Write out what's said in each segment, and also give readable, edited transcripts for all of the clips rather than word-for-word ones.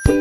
Hey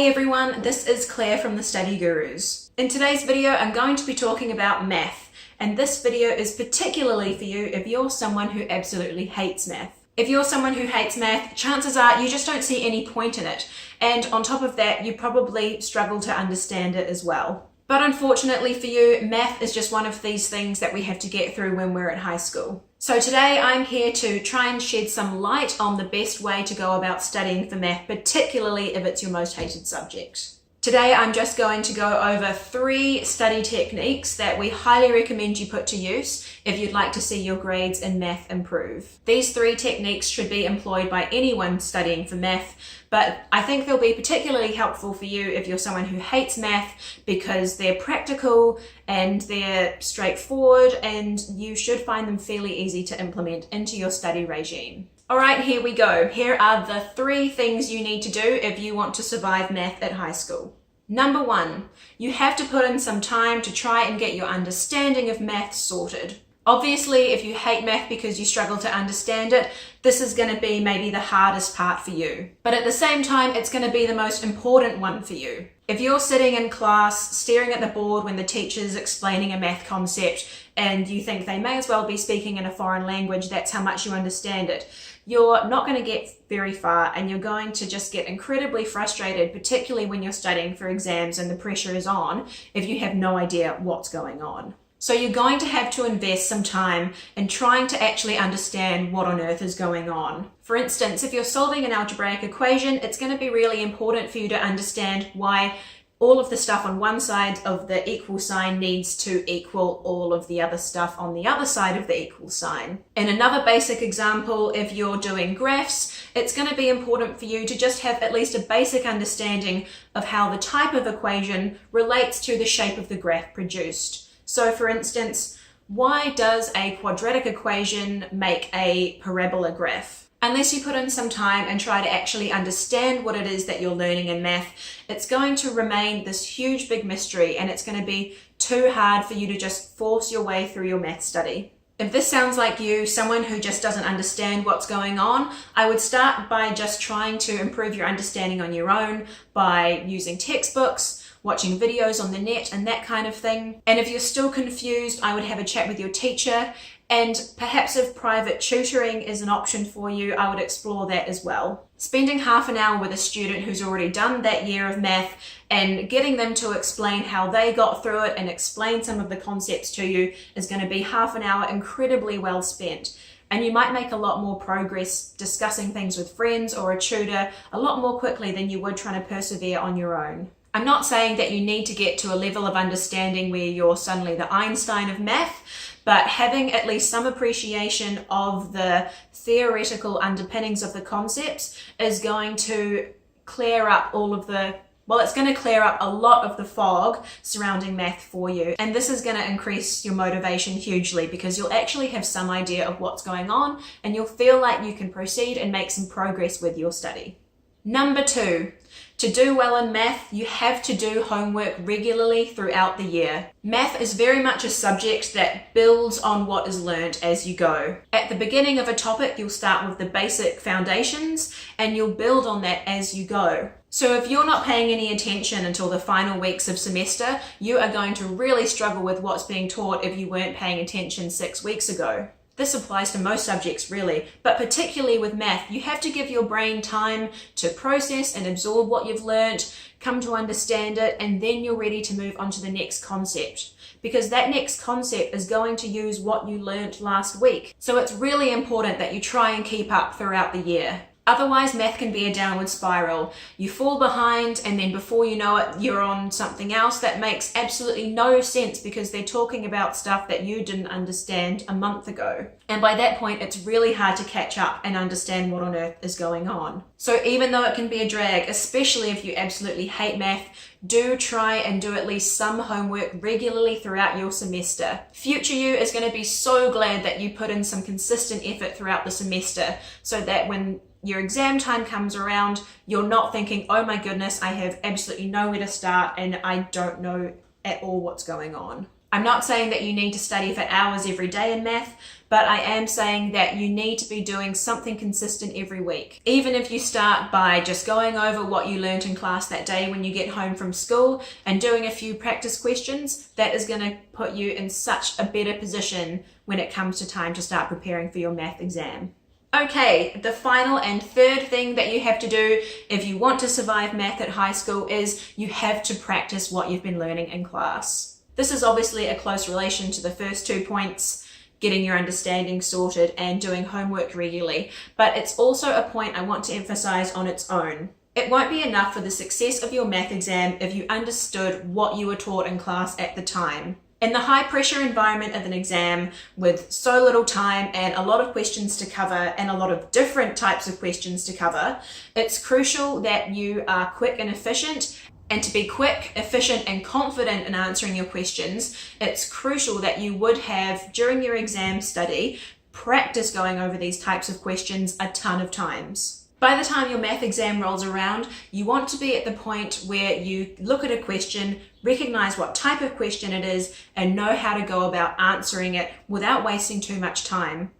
everyone, this is Claire from the Study Gurus. In today's video, I'm going to be talking about math, and this video is particularly for you if you're someone who absolutely hates math. If you're someone who hates math, chances are you just don't see any point in it, and on top of that, you probably struggle to understand it as well. But unfortunately for you, math is just one of these things that we have to get through when we're at high school. So today I'm here to try and shed some light on the best way to go about studying for math, particularly if it's your most hated subject. Today I'm just going to go over 3 study techniques that we highly recommend you put to use if you'd like to see your grades in math improve. These 3 techniques should be employed by anyone studying for math, but I think they'll be particularly helpful for you if you're someone who hates math because they're practical and they're straightforward and you should find them fairly easy to implement into your study regime. Alright, here we go. Here are the 3 things you need to do if you want to survive math at high school. Number 1, you have to put in some time to try and get your understanding of math sorted. Obviously, if you hate math because you struggle to understand it, this is going to be maybe the hardest part for you. But at the same time, it's going to be the most important one for you. If you're sitting in class, staring at the board when the teacher's explaining a math concept, and you think they may as well be speaking in a foreign language, that's how much you understand it, you're not going to get very far and you're going to just get incredibly frustrated, particularly when you're studying for exams and the pressure is on if you have no idea what's going on. So you're going to have to invest some time in trying to actually understand what on earth is going on. For instance, if you're solving an algebraic equation, it's going to be really important for you to understand why all of the stuff on one side of the equal sign needs to equal all of the other stuff on the other side of the equal sign. In another basic example, if you're doing graphs, it's going to be important for you to just have at least a basic understanding of how the type of equation relates to the shape of the graph produced. So for instance, why does a quadratic equation make a parabola graph? Unless you put in some time and try to actually understand what it is that you're learning in math, it's going to remain this huge big mystery and it's going to be too hard for you to just force your way through your math study. If this sounds like you, someone who just doesn't understand what's going on, I would start by just trying to improve your understanding on your own by using textbooks, watching videos on the net and that kind of thing. And if you're still confused, I would have a chat with your teacher, and perhaps if private tutoring is an option for you, I would explore that as well. Spending half an hour with a student who's already done that year of math and getting them to explain how they got through it and explain some of the concepts to you is going to be half an hour incredibly well spent. And you might make a lot more progress discussing things with friends or a tutor a lot more quickly than you would trying to persevere on your own. I'm not saying that you need to get to a level of understanding where you're suddenly the Einstein of math, but having at least some appreciation of the theoretical underpinnings of the concepts is going to clear up it's going to clear up a lot of the fog surrounding math for you. And this is going to increase your motivation hugely because you'll actually have some idea of what's going on and you'll feel like you can proceed and make some progress with your study. Number 2, to do well in math, you have to do homework regularly throughout the year. Math is very much a subject that builds on what is learned as you go. At the beginning of a topic, you'll start with the basic foundations and you'll build on that as you go. So if you're not paying any attention until the final weeks of semester, you are going to really struggle with what's being taught if you weren't paying attention 6 weeks ago. This applies to most subjects really, but particularly with math, you have to give your brain time to process and absorb what you've learnt, come to understand it, and then you're ready to move on to the next concept. Because that next concept is going to use what you learnt last week. So it's really important that you try and keep up throughout the year. Otherwise, math can be a downward spiral. You fall behind and then before you know it, you're on something else that makes absolutely no sense because they're talking about stuff that you didn't understand a month ago. And by that point, it's really hard to catch up and understand what on earth is going on. So even though it can be a drag, especially if you absolutely hate math, do try and do at least some homework regularly throughout your semester. Future you is going to be so glad that you put in some consistent effort throughout the semester so that when your exam time comes around, you're not thinking, oh my goodness, I have absolutely nowhere to start and I don't know at all what's going on. I'm not saying that you need to study for hours every day in math, but I am saying that you need to be doing something consistent every week. Even if you start by just going over what you learned in class that day when you get home from school and doing a few practice questions, that is going to put you in such a better position when it comes to time to start preparing for your math exam. Okay, the final and third thing that you have to do if you want to survive math at high school is you have to practice what you've been learning in class. This is obviously a close relation to the first 2 points, getting your understanding sorted and doing homework regularly, but it's also a point I want to emphasize on its own. It won't be enough for the success of your math exam if you understood what you were taught in class at the time. In the high pressure environment of an exam with so little time and a lot of questions to cover and a lot of different types of questions to cover, it's crucial that you are quick and efficient. And to be quick, efficient, and confident in answering your questions, it's crucial that you would have, during your exam study, practice going over these types of questions a ton of times. By the time your math exam rolls around, you want to be at the point where you look at a question, recognize what type of question it is, and know how to go about answering it without wasting too much time.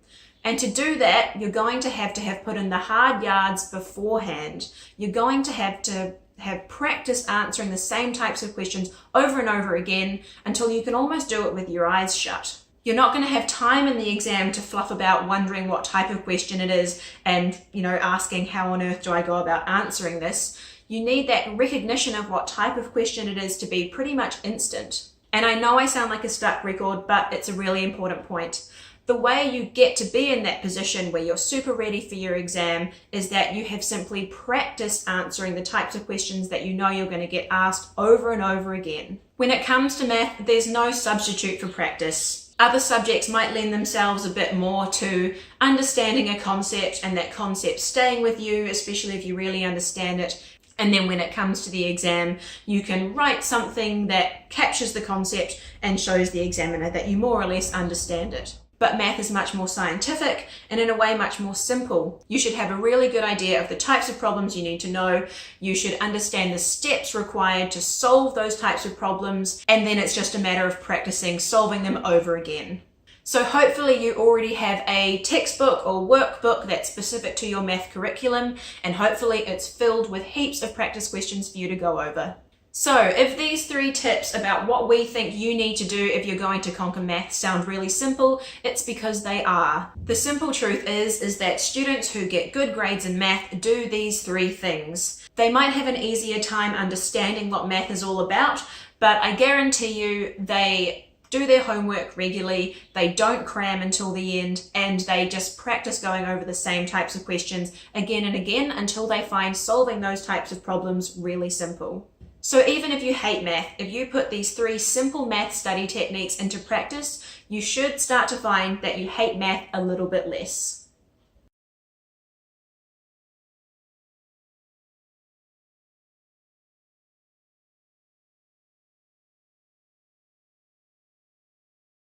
And to do that, you're going to have put in the hard yards beforehand. You're going to have practice answering the same types of questions over and over again until you can almost do it with your eyes shut. You're not going to have time in the exam to fluff about wondering what type of question it is and, asking how on earth do I go about answering this. You need that recognition of what type of question it is to be pretty much instant. And I know I sound like a stuck record, but it's a really important point. The way you get to be in that position where you're super ready for your exam is that you have simply practiced answering the types of questions that you know you're going to get asked over and over again. When it comes to math, there's no substitute for practice. Other subjects might lend themselves a bit more to understanding a concept and that concept staying with you, especially if you really understand it. And then when it comes to the exam, you can write something that captures the concept and shows the examiner that you more or less understand it. But math is much more scientific and in a way much more simple. You should have a really good idea of the types of problems you need to know. You should understand the steps required to solve those types of problems, and then it's just a matter of practicing solving them over again. So hopefully you already have a textbook or workbook that's specific to your math curriculum, and hopefully it's filled with heaps of practice questions for you to go over. So if these 3 tips about what we think you need to do if you're going to conquer math sound really simple, it's because they are. The simple truth is that students who get good grades in math do these 3 things. They might have an easier time understanding what math is all about, but I guarantee you they do their homework regularly, they don't cram until the end, and they just practice going over the same types of questions again and again until they find solving those types of problems really simple. So even if you hate math, if you put these 3 simple math study techniques into practice, you should start to find that you hate math a little bit less.